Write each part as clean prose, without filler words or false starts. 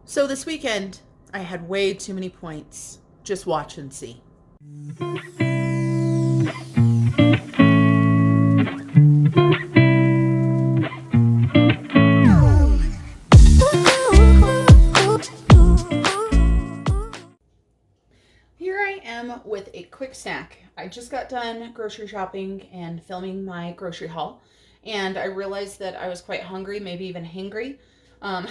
So this weekend, I had way too many points. Just watch and see. Here I am with a quick snack. I just got done grocery shopping and filming my grocery haul, and I realized that I was quite hungry, maybe even hangry. Um,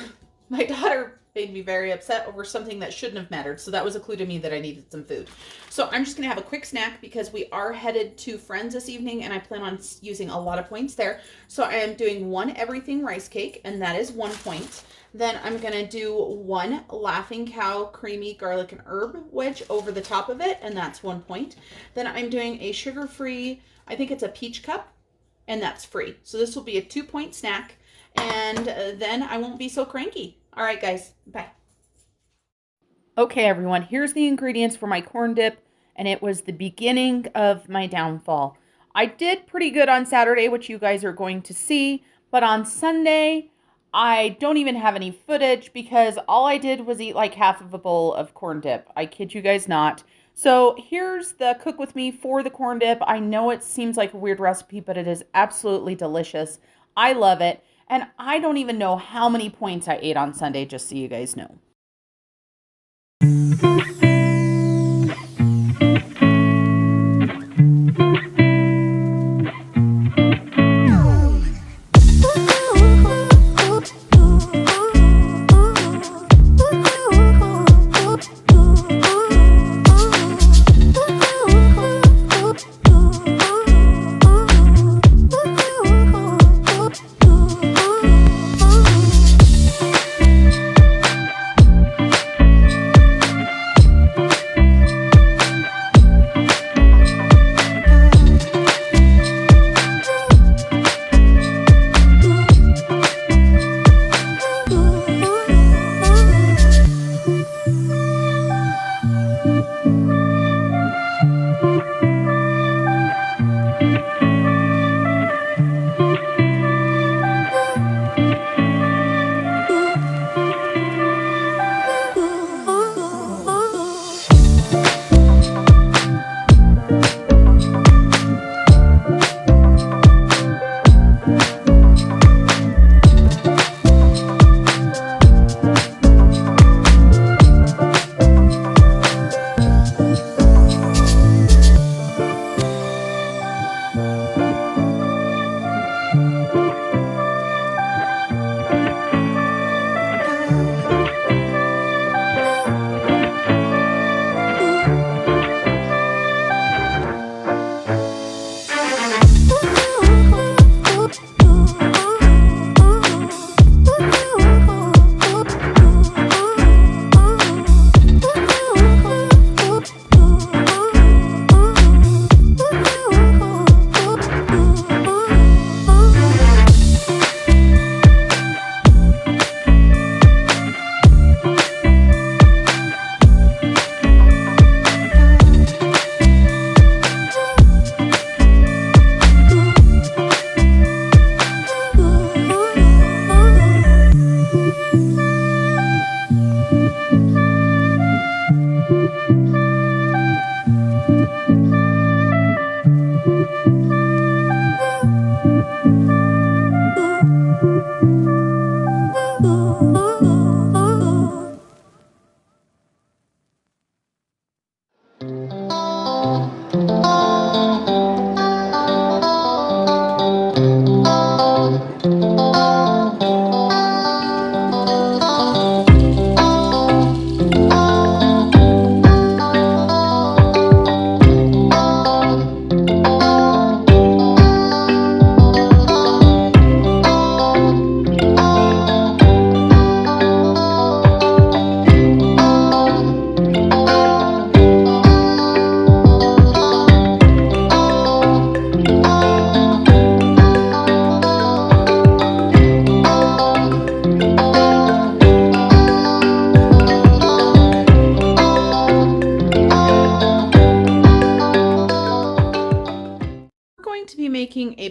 my daughter made me very upset over something that shouldn't have mattered, so that was a clue to me that I needed some food. So I'm just gonna have a quick snack because we are headed to Friends this evening, and I plan on using a lot of points there. So I am doing one everything rice cake, and that is 1 point. Then I'm gonna do one Laughing Cow creamy garlic and herb wedge over the top of it, and that's 1 point. Then I'm doing a sugar-free, I think it's a peach cup, and that's free. So this will be a 2 point snack, and then I won't be so cranky. All right, guys, bye. Okay, everyone, here's the ingredients for my corn dip, and it was the beginning of my downfall. I did pretty good on Saturday, which you guys are going to see, but on Sunday, I don't even have any footage because all I did was eat like half of a bowl of corn dip. I kid you guys not. So here's the cook with me for the corn dip. I know it seems like a weird recipe, but it is absolutely delicious. I love it. And I don't even know how many points I ate on Sunday, just so you guys know.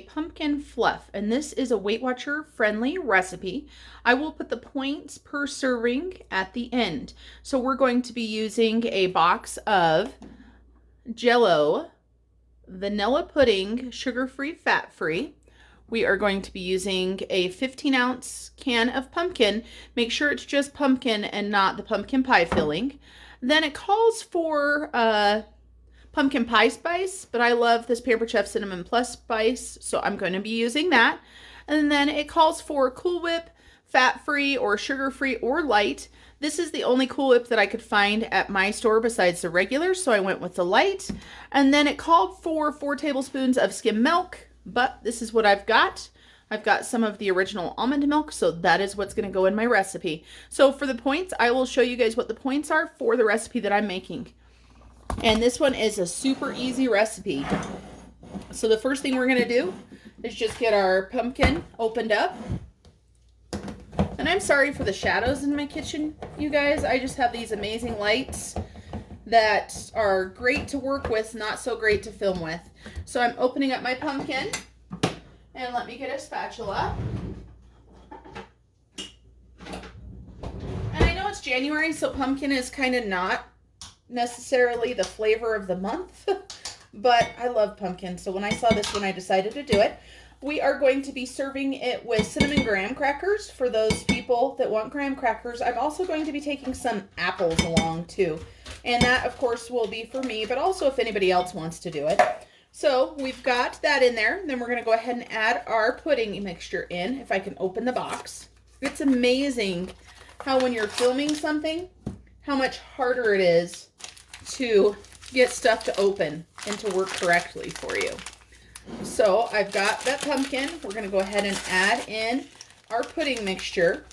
pumpkin fluff, and this is a Weight Watcher friendly recipe. I will put the points per serving at the end. So we're going to be using a box of Jell-O, vanilla pudding, sugar-free, fat-free. We are going to be using a 15-ounce can of pumpkin. Make sure it's just pumpkin and not the pumpkin pie filling. Then it calls for pumpkin pie spice, but I love this Pampered Chef Cinnamon Plus spice, so I'm going to be using that. And then it calls for Cool Whip, fat-free or sugar-free or light. This is the only Cool Whip that I could find at my store besides the regular, so I went with the light. And then it called for 4 tablespoons of skim milk, but this is what I've got. I've got some of the original almond milk, so that is what's going to go in my recipe. So for the points, I will show you guys what the points are for the recipe that I'm making. And this one is a super easy recipe. So the first thing we're going to do is just get our pumpkin opened up. And I'm sorry for the shadows in my kitchen, you guys. I just have these amazing lights that are great to work with, not so great to film with. So I'm opening up my pumpkin, and let me get a spatula. And I know it's January, so pumpkin is kind of not necessarily the flavor of the month, but I love pumpkin. So when I saw this one, I decided to do it. We are going to be serving it with cinnamon graham crackers for those people that want graham crackers. I'm also going to be taking some apples along too. And that, of course, will be for me, but also if anybody else wants to do it. So we've got that in there. Then we're going to go ahead and add our pudding mixture in, if I can open the box. It's amazing how when you're filming something, how much harder it is to get stuff to open and to work correctly for you. So I've got that pumpkin. We're going to go ahead and add in our pudding mixture.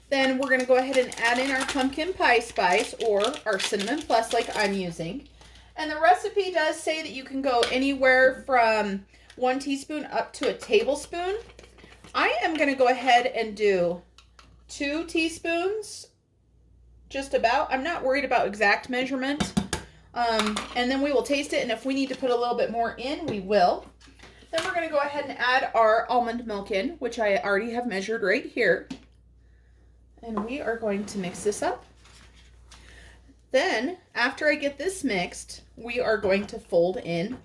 Then we're going to go ahead and add in our pumpkin pie spice or our cinnamon plus like I'm using. And the recipe does say that you can go anywhere from 1 teaspoon up to a tablespoon. I am going to go ahead and do 2 teaspoons, just about. I'm not worried about exact measurement. And then we will taste it, and if we need to put a little bit more in, we will. Then we're going to go ahead and add our almond milk in, which I already have measured right here. And we are going to mix this up. Then, after I get this mixed, we are going to fold in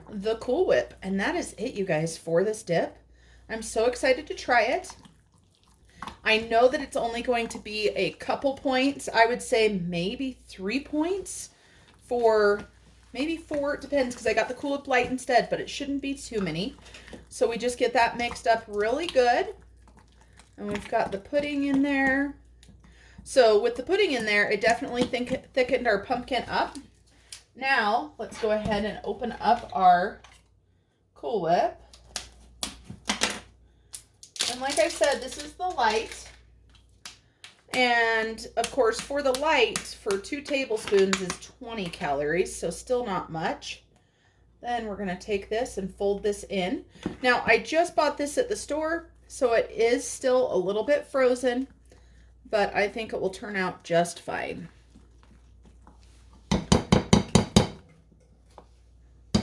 the Cool Whip. And that is it, you guys, for this dip. I'm so excited to try it. I know that it's only going to be a couple points. I would say maybe 3 points. For maybe 4, it depends, because I got the Cool Whip Light instead, but it shouldn't be too many. So we just get that mixed up really good. And we've got the pudding in there. So with the pudding in there, it definitely thickened our pumpkin up. Now, let's go ahead and open up our Cool Whip. And like I said, this is the light. And of course, for the light, for 2 tablespoons is 20 calories, so still not much. Then we're going to take this and fold this in. Now, I just bought this at the store, so it is still a little bit frozen, but I think it will turn out just fine.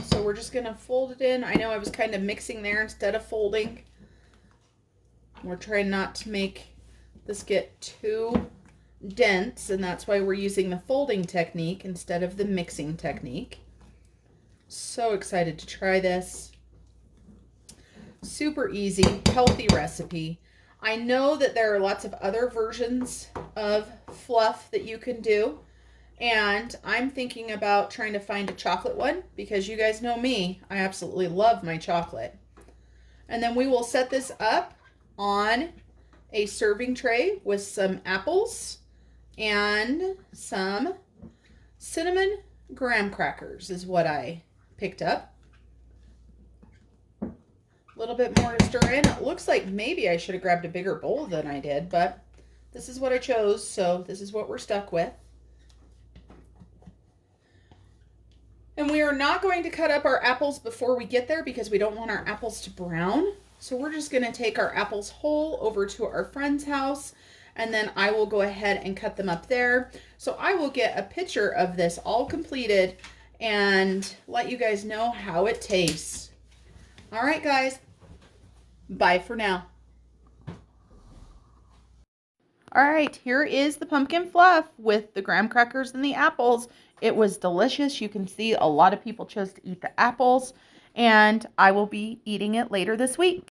So we're just going to fold it in. I know I was kind of mixing there instead of folding. We're trying not to make this get too dense, and that's why we're using the folding technique instead of the mixing technique. So excited to try this. Super easy, healthy recipe. I know that there are lots of other versions of fluff that you can do, and I'm thinking about trying to find a chocolate one because you guys know me, I absolutely love my chocolate. And then we will set this up on a serving tray with some apples and some cinnamon graham crackers is what I picked up. A little bit more to stir in. It looks like maybe I should have grabbed a bigger bowl than I did, but this is what I chose, so this is what we're stuck with. And we are not going to cut up our apples before we get there because we don't want our apples to brown. So we're just going to take our apples whole over to our friend's house, and then I will go ahead and cut them up there. So I will get a picture of this all completed and let you guys know how it tastes. All right, guys. Bye for now. All right, here is the pumpkin fluff with the graham crackers and the apples. It was delicious. You can see a lot of people chose to eat the apples, and I will be eating it later this week.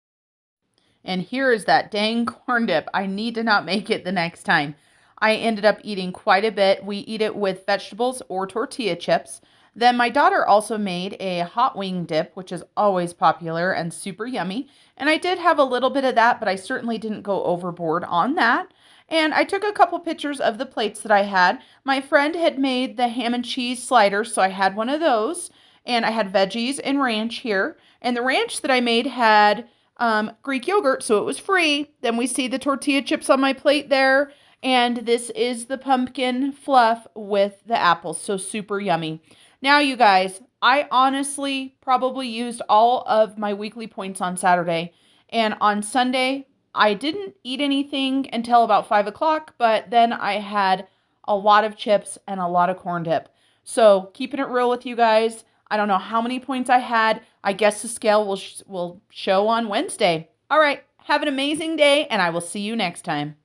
And here is that dang corn dip. I need to not make it the next time. I ended up eating quite a bit. We eat it with vegetables or tortilla chips. Then my daughter also made a hot wing dip, which is always popular and super yummy. And I did have a little bit of that, but I certainly didn't go overboard on that. And I took a couple pictures of the plates that I had. My friend had made the ham and cheese sliders, so I had one of those. And I had veggies and ranch here. And the ranch that I made had Greek yogurt, so it was free. Then we see the tortilla chips on my plate there. And this is the pumpkin fluff with the apples. So super yummy. Now, you guys, I honestly probably used all of my weekly points on Saturday. And on Sunday, I didn't eat anything until about 5 o'clock, but then I had a lot of chips and a lot of corn dip. So keeping it real with you guys, I don't know how many points I had. I guess the scale will show on Wednesday. All right, have an amazing day, and I will see you next time.